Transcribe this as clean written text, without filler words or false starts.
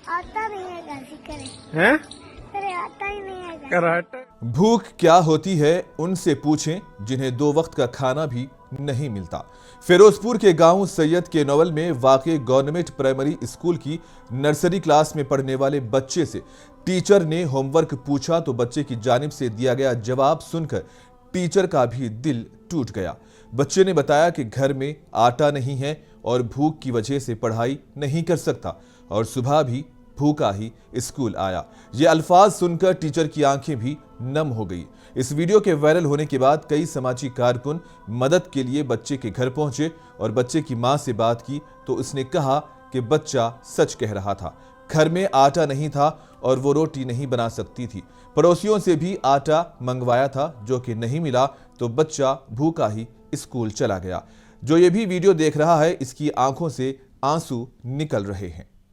आता नहीं है, कैसे करे? हैं? अरे आता ही नहीं है। कराटा। भूख क्या होती है उनसे पूछें जिन्हें 2 वक्त का खाना भी नहीं मिलता। फिरोजपुर के गांव सैयद के नवल में वाक़ गवर्नमेंट प्राइमरी स्कूल की नर्सरी क्लास में पढ़ने वाले बच्चे से टीचर ने होमवर्क पूछा तो बच्चे की जानिब से दिया गया जवाब सुनकर टीचर का भी दिल टूट गया। बच्चे ने बताया कि घर में आटा नहीं है और भूख की वजह से पढ़ाई नहीं कर सकता और सुबह भी भूखा ही स्कूल आया। ये अल्फाज सुनकर टीचर की आंखें भी नम हो गई। इस वीडियो के वायरल होने के बाद कई सामाजिक कारकुन मदद के लिए बच्चे के घर पहुंचे और बच्चे की मां से बात की तो उसने कहा कि बच्चा सच कह रहा था। घर में आटा नहीं था और वो रोटी नहीं बना सकती थी। पड़ोसियों से भी आटा मंगवाया था जो कि नहीं मिला तो बच्चा भूखा ही स्कूल चला गया। जो ये भी वीडियो देख रहा है इसकी आंखों से आंसू निकल रहे हैं।